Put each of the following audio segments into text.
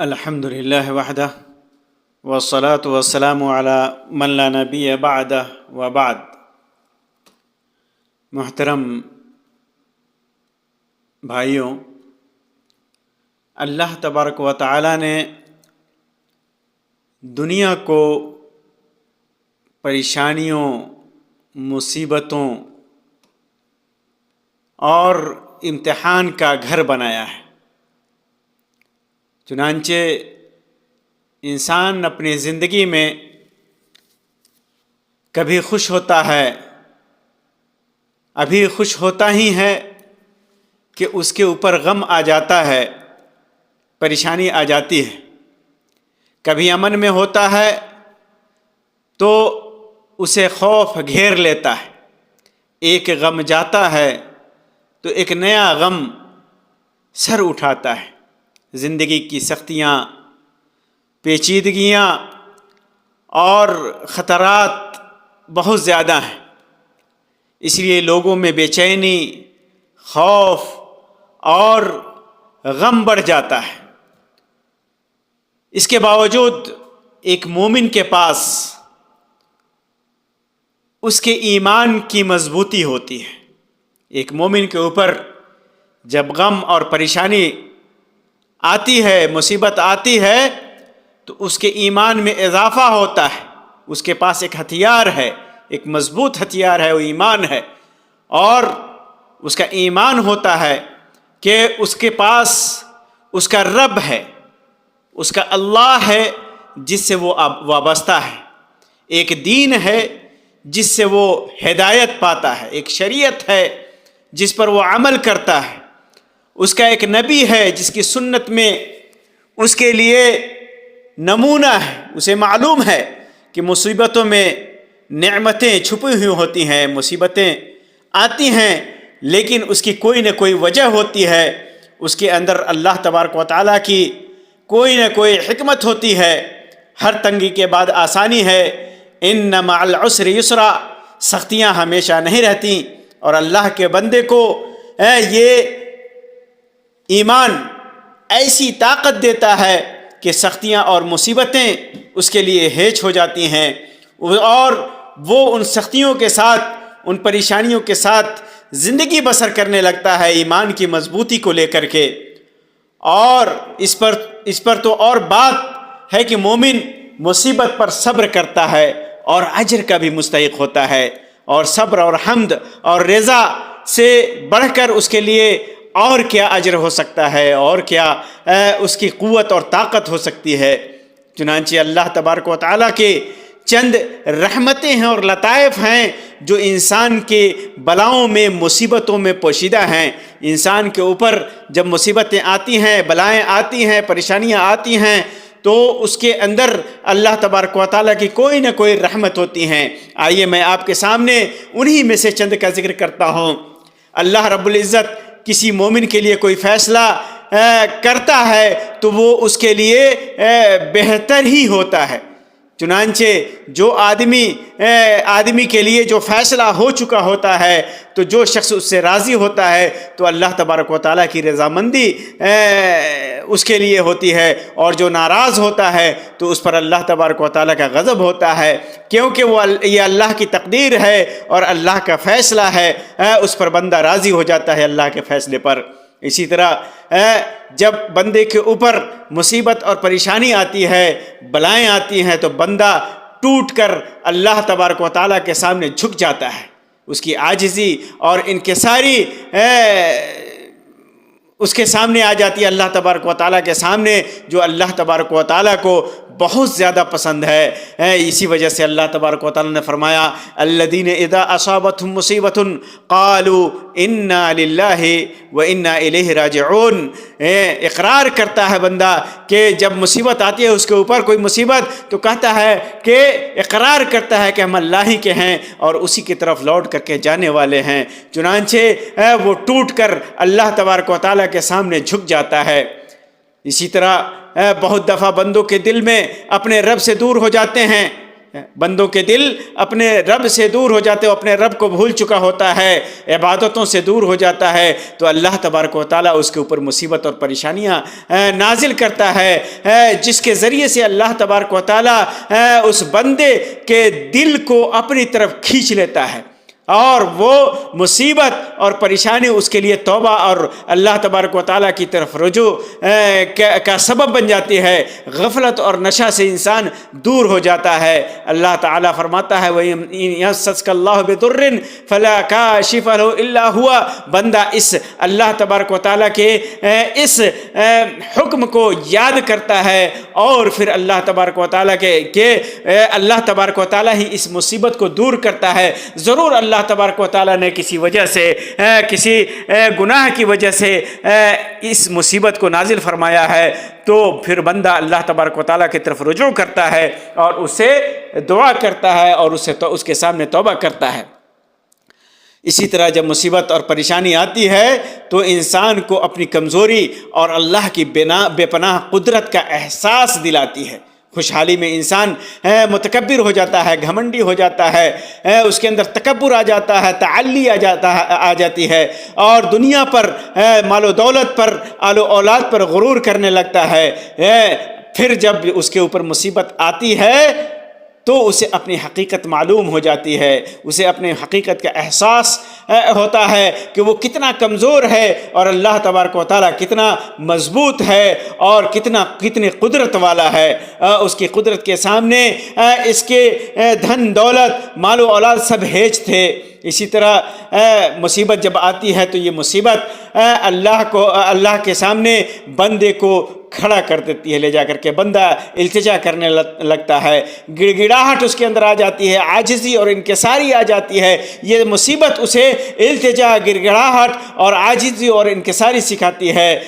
الحمد للہ وحدہ والصلاة والسلام علی من لا نبی بعدہ وبعد۔ محترم بھائیوں، اللہ تبارک و تعالی نے دنیا کو پریشانیوں، مصیبتوں اور امتحان کا گھر بنایا ہے۔ چنانچہ انسان اپنی زندگی میں کبھی خوش ہوتا ہے، ابھی خوش ہوتا ہی ہے کہ اس کے اوپر غم آ جاتا ہے، پریشانی آ جاتی ہے۔ کبھی امن میں ہوتا ہے تو اسے خوف گھیر لیتا ہے۔ ایک غم جاتا ہے تو ایک نیا غم سر اٹھاتا ہے۔ زندگی کی سختیاں، پیچیدگیاں اور خطرات بہت زیادہ ہیں، اس لیے لوگوں میں بے چینی، خوف اور غم بڑھ جاتا ہے۔ اس کے باوجود ایک مومن کے پاس اس کے ایمان کی مضبوطی ہوتی ہے۔ ایک مومن کے اوپر جب غم اور پریشانی آتی ہے، مصیبت آتی ہے، تو اس کے ایمان میں اضافہ ہوتا ہے۔ اس کے پاس ایک ہتھیار ہے، ایک مضبوط ہتھیار ہے، وہ ایمان ہے۔ اور اس کا ایمان ہوتا ہے کہ اس کے پاس اس کا رب ہے، اس کا اللہ ہے جس سے وہ وابستہ ہے۔ ایک دین ہے جس سے وہ ہدایت پاتا ہے، ایک شریعت ہے جس پر وہ عمل کرتا ہے۔ اس کا ایک نبی ہے جس کی سنت میں اس کے لیے نمونہ ہے۔ اسے معلوم ہے کہ مصیبتوں میں نعمتیں چھپی ہوئی ہوتی ہیں، مصیبتیں آتی ہیں، لیکن اس کی کوئی نہ کوئی وجہ ہوتی ہے۔ اس کے اندر اللہ تبارک و تعالیٰ کی کوئی نہ کوئی حکمت ہوتی ہے۔ ہر تنگی کے بعد آسانی ہے۔ ان مع العسر یسرا، سختیاں ہمیشہ نہیں رہتی۔ اور اللہ کے بندے کو یہ ایمان ایسی طاقت دیتا ہے کہ سختیاں اور مصیبتیں اس کے لیے ہیچ ہو جاتی ہیں، اور وہ ان سختیوں کے ساتھ، ان پریشانیوں کے ساتھ زندگی بسر کرنے لگتا ہے، ایمان کی مضبوطی کو لے کر کے۔ اور اس پر تو اور بات ہے کہ مومن مصیبت پر صبر کرتا ہے اور اجر کا بھی مستحق ہوتا ہے۔ اور صبر اور حمد اور رضا سے بڑھ کر اس کے لیے اور کیا اجر ہو سکتا ہے، اور کیا اس کی قوت اور طاقت ہو سکتی ہے۔ چنانچہ اللہ تبارک و تعالیٰ کے چند رحمتیں ہیں اور لطائف ہیں جو انسان کے بلاؤں میں، مصیبتوں میں پوشیدہ ہیں۔ انسان کے اوپر جب مصیبتیں آتی ہیں، بلائیں آتی ہیں، پریشانیاں آتی ہیں، تو اس کے اندر اللہ تبارک و تعالیٰ کی کوئی نہ کوئی رحمت ہوتی ہیں۔ آئیے میں آپ کے سامنے انہی میں سے چند کا ذکر کرتا ہوں۔ اللہ رب العزت کسی مومن کے لیے کوئی فیصلہ کرتا ہے تو وہ اس کے لیے بہتر ہی ہوتا ہے۔ چنانچہ جو آدمی کے لیے جو فیصلہ ہو چکا ہوتا ہے، تو جو شخص اس سے راضی ہوتا ہے تو اللہ تبارک و تعالیٰ کی رضامندی اس کے لیے ہوتی ہے، اور جو ناراض ہوتا ہے تو اس پر اللہ تبارک و تعالیٰ کا غضب ہوتا ہے، کیونکہ یہ اللہ کی تقدیر ہے اور اللہ کا فیصلہ ہے۔ اس پر بندہ راضی ہو جاتا ہے اللہ کے فیصلے پر۔ اسی طرح جب بندے کے اوپر مصیبت اور پریشانی آتی ہے، بلائیں آتی ہیں، تو بندہ ٹوٹ کر اللہ تبارک و تعالیٰ کے سامنے جھک جاتا ہے۔ اس کی عاجزی اور انکساری اس کے سامنے آ جاتی ہے، اللہ تبارک و تعالیٰ کے سامنے، جو اللہ تبارک و تعالیٰ کو بہت زیادہ پسند ہے۔ اسی وجہ سے اللہ تبارک و تعالیٰ نے فرمایا الذین اذا اصابتهم مصیبۃ قالوا انا للہ وانا الیہ راجعون۔ اقرار کرتا ہے بندہ کہ جب مصیبت آتی ہے اس کے اوپر کوئی مصیبت، تو کہتا ہے کہ اقرار کرتا ہے کہ ہم اللہ ہی کے ہیں اور اسی کی طرف لوٹ کر کے جانے والے ہیں۔ چنانچہ وہ ٹوٹ کر اللہ تبارک و تعالیٰ کے سامنے جھک جاتا ہے۔ اسی طرح بہت دفعہ بندوں کے دل میں اپنے رب سے دور ہو جاتے ہیں، بندوں کے دل اپنے رب سے دور ہو جاتے ہو، اپنے رب کو بھول چکا ہوتا ہے، عبادتوں سے دور ہو جاتا ہے، تو اللہ تبارک و تعالیٰ اس کے اوپر مصیبت اور پریشانیاں نازل کرتا ہے، جس کے ذریعے سے اللہ تبارک و تعالیٰ اس بندے کے دل کو اپنی طرف کھینچ لیتا ہے، اور وہ مصیبت اور پریشانی اس کے لیے توبہ اور اللہ تبارک و تعالیٰ کی طرف رجوع کا سبب بن جاتی ہے، غفلت اور نشہ سے انسان دور ہو جاتا ہے۔ اللہ تعالیٰ فرماتا ہے وَإِن يَمْسَسْكَ اللَّهُ بِضُرٍّ فَلَا كَاشِفَ لَهُ إِلَّا هُوَ، بندہ اس اللہ تبارک و تعالیٰ کے اس حکم کو یاد کرتا ہے، اور پھر اللہ تبارک و تعالیٰ کے اللہ تبارک و تعالیٰ ہی اس مصیبت کو دور کرتا ہے۔ ضرور اللہ تبارک و تعالیٰ نے کسی وجہ سے، کسی گناہ کی وجہ سے اس مصیبت کو نازل فرمایا ہے، تو پھر بندہ اللہ تبارک و تعالیٰ کی طرف رجوع کرتا ہے اور اس سے دعا کرتا ہے اور اس کے سامنے توبہ کرتا ہے۔ اسی طرح جب مصیبت اور پریشانی آتی ہے تو انسان کو اپنی کمزوری اور اللہ کی بے پناہ قدرت کا احساس دلاتی ہے۔ خوشحالی میں انسان متکبر ہو جاتا ہے، گھمنڈی ہو جاتا ہے، اس کے اندر تکبر آ جاتا ہے، تعلی آ جاتی ہے، اور دنیا پر، مال و دولت پر، آل و اولاد پر غرور کرنے لگتا ہے۔ پھر جب اس کے اوپر مصیبت آتی ہے تو اسے اپنی حقیقت معلوم ہو جاتی ہے، اسے اپنے حقیقت کا احساس ہوتا ہے کہ وہ کتنا کمزور ہے اور اللہ تبارک و تعالیٰ کتنا مضبوط ہے اور کتنی قدرت والا ہے۔ اس کی قدرت کے سامنے اس کے دھن دولت، مال و اولاد سب ہیچ تھے۔ اسی طرح مصیبت جب آتی ہے تو یہ مصیبت اللہ کے سامنے بندے کو کھڑا کر دیتی ہے، لے جا کر کے بندہ التجا کرنے لگتا ہے، گڑ گڑاہٹ اس کے اندر آ جاتی ہے، عاجزی اور انکساری آ جاتی ہے۔ یہ مصیبت اسے التجا، گڑ گڑاہٹ اور عاجزی اور انکساری سکھاتی ہے،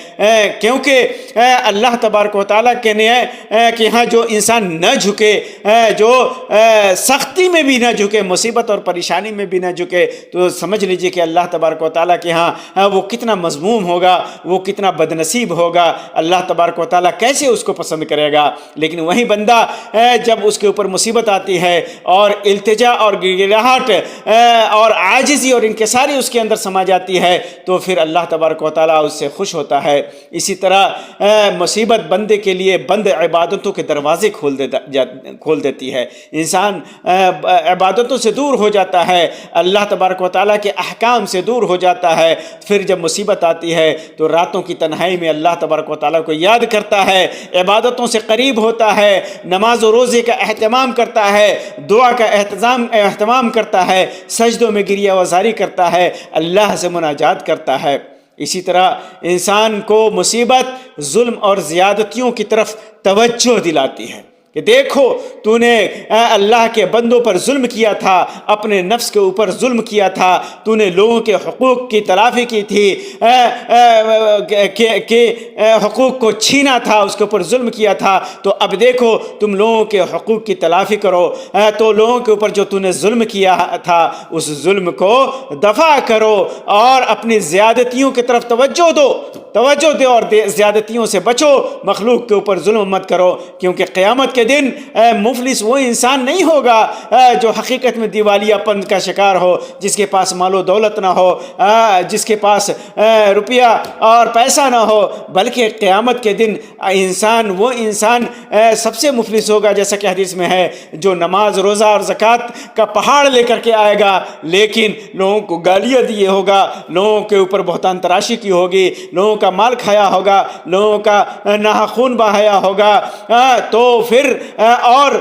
کیونکہ اللہ تبارک و تعالیٰ کے کہ ہاں جو انسان نہ جھکے، جو سختی میں بھی نہ جھکے، مصیبت اور پریشانی میں بھی نہ جھکے، تو سمجھ لیجئے کہ اللہ تبارک و تعالیٰ کے ہاں وہ کتنا مذموم ہوگا، وہ کتنا بدنصیب ہوگا، اللہ تبارک و تعالیٰ کیسے اس کو پسند کرے گا۔ لیکن وہی بندہ جب اس کے اوپر مصیبت آتی ہے اور التجا اور گڑگڑاہٹ اور عاجزی اور انکساری اس کے اندر سما جاتی ہے، تو پھر اللہ تبارک و تعالیٰ اس سے خوش ہوتا ہے۔ اسی طرح مصیبت بندے کے لیے بند عبادتوں کے دروازے کھول دیتی ہے، انسان عبادتوں سے دور ہو جاتا ہے، اللہ تبارک و تعالیٰ کے احکام سے دور ہو جاتا ہے۔ پھر جب مصیبت آتی ہے تو راتوں کی تنہائی میں اللہ تبارک و تعالیٰ کو یاد کرتا ہے، عبادتوں سے قریب ہوتا ہے، نماز و روزے کا اہتمام کرتا ہے، دعا کا اہتمام کرتا ہے، سجدوں میں گریہ وزاری کرتا ہے، اللہ سے مناجات کرتا ہے۔ اسی طرح انسان کو مصیبت ظلم اور زیادتیوں کی طرف توجہ دلاتی ہے کہ دیکھو تو نے اللہ کے بندوں پر ظلم کیا تھا، اپنے نفس کے اوپر ظلم کیا تھا، تو نے لوگوں کے حقوق کی تلافی کی تھی، کہ حقوق کو چھینا تھا، اس کے اوپر ظلم کیا تھا، تو اب دیکھو تم لوگوں کے حقوق کی تلافی کرو، تو لوگوں کے اوپر جو تو نے ظلم کیا تھا اس ظلم کو دفع کرو اور اپنی زیادتیوں کی طرف توجہ دو اور زیادتیوں سے بچو، مخلوق کے اوپر ظلم مت کرو، کیونکہ قیامت کے دن مفلس وہ انسان نہیں ہوگا جو حقیقت میں دیوالیہ پن کا شکار ہو، جس کے پاس مال و دولت نہ ہو، جس کے پاس روپیہ اور پیسہ نہ ہو، بلکہ قیامت کے دن وہ انسان سب سے مفلس ہوگا، جیسا کہ حدیث میں ہے، جو نماز روزہ اور زکوٰۃ کا پہاڑ لے کر کے آئے گا لیکن لوگوں کو گالیاں دیے ہوگا، لوگوں کے اوپر بہتان تراشی کی ہوگی، لوگوں کا مال کھایا ہوگا، لوگوں کا ناحق خون بہایا ہوگا، تو پھر اور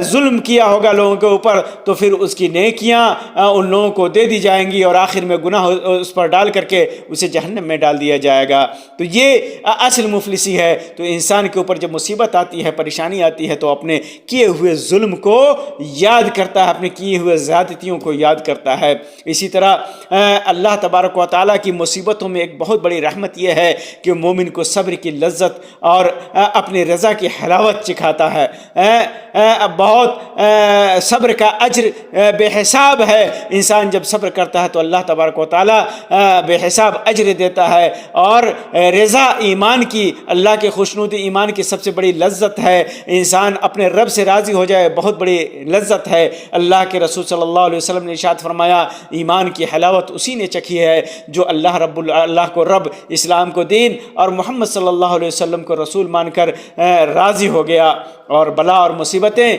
ظلم کیا ہوگا لوگوں کے اوپر، تو پھر اس کی نیکیاں ان لوگوں کو دے دی جائیں گی اور آخر میں گناہ اس پر ڈال کر کے اسے جہنم میں ڈال دیا جائے گا۔ تو یہ اصل مفلسی ہے۔ تو انسان کے اوپر جب مصیبت آتی ہے، پریشانی آتی ہے، تو اپنے کیے ہوئے ظلم کو یاد کرتا ہے، اپنے کیے ہوئے زیادتیوں کو یاد کرتا ہے۔ اسی طرح اللہ تبارک و تعالیٰ کی مصیبتوں میں ایک بہت بڑی رحمت یہ ہے کہ مومن کو صبر کی لذت اور اپنی رضا کی حلاوت چکھاتا ہے۔ بہت صبر کا اجر بے حساب ہے. انسان جب صبر کرتا ہے تو اللہ تبارک و تعالیٰ بے حساب اجر دیتا ہے. اور رضا ایمان کی، اللہ کے خوشنودی ایمان کی سب سے بڑی لذت ہے. انسان اپنے رب سے راضی ہو جائے، بہت بڑی لذت ہے. اللہ کے رسول صلی اللہ علیہ وسلم نے ارشاد فرمایا ایمان کی حلاوت اسی نے چکھی ہے جو اللہ کو رب، اسلام کو دین اور محمد صلی اللہ علیہ وسلم کو رسول مان کر راضی ہو گیا. اور بلا اور مصیبتیں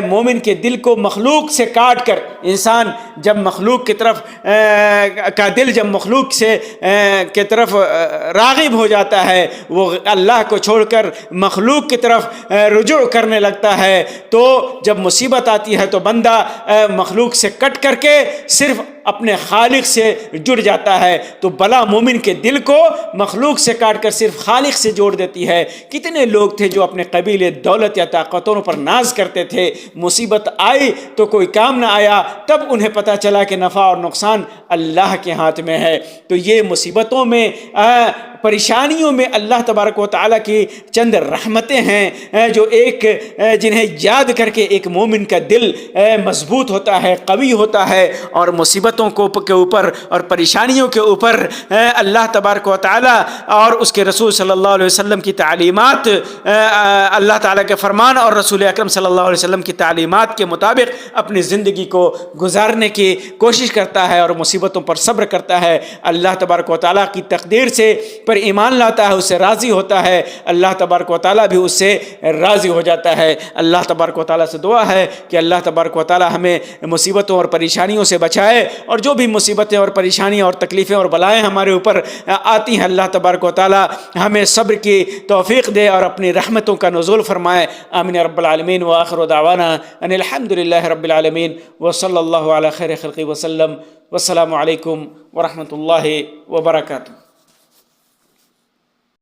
مومن کے دل کو مخلوق سے کاٹ کر، انسان جب مخلوق کی طرف کا دل جب مخلوق سے کی طرف راغب ہو جاتا ہے، وہ اللہ کو چھوڑ کر مخلوق کی طرف رجوع کرنے لگتا ہے، تو جب مصیبت آتی ہے تو بندہ مخلوق سے کٹ کر کے صرف اپنے خالق سے جڑ جاتا ہے. تو بلا مومن کے دل کو مخلوق سے کاٹ کر صرف خالق سے جوڑ دیتی ہے. کتنے لوگ تھے جو اپنے قبیلے، دولت یا طاقتوں پر ناز کرتے تھے، مصیبت آئی تو کوئی کام نہ آیا، تب انہیں پتہ چلا کہ نفع اور نقصان اللہ کے ہاتھ میں ہے. تو یہ مصیبتوں میں، پریشانیوں میں اللہ تبارک و تعالیٰ کی چند رحمتیں ہیں جو جنہیں یاد کر کے ایک مومن کا دل مضبوط ہوتا ہے، قوی ہوتا ہے، اور مصیبتوں کے اوپر اور پریشانیوں کے اوپر اللہ تبارک و تعالیٰ اور اس کے رسول صلی اللہ علیہ وسلم کی تعلیمات، اللہ تعالیٰ کے فرمان اور رسول اکرم صلی اللہ علیہ وسلم کی تعلیمات کے مطابق اپنی زندگی کو گزارنے کی کوشش کرتا ہے اور مصیبتوں پر صبر کرتا ہے. اللہ تبارک و تعالیٰ کی تقدیر سے پر ایمان لاتا ہے، اس سے راضی ہوتا ہے، اللہ تبارک و تعالیٰ بھی اس سے راضی ہو جاتا ہے. اللہ تبارک و تعالیٰ سے دعا ہے کہ اللہ تبارک و تعالیٰ ہمیں مصیبتوں اور پریشانیوں سے بچائے، اور جو بھی مصیبتیں اور پریشانیاں اور تکلیفیں اور بلائیں ہمارے اوپر آتی ہیں، اللہ تبارک و تعالیٰ ہمیں صبر کی توفیق دے اور اپنی رحمتوں کا نزول فرمائے. آمین رب العالمین. وآخر دعوانا ان الحمد للہ رب العالمین وصلی اللہ علی خیر خلقہ وسلم. والسلام علیکم ورحمۃ اللہ وبرکاتہ.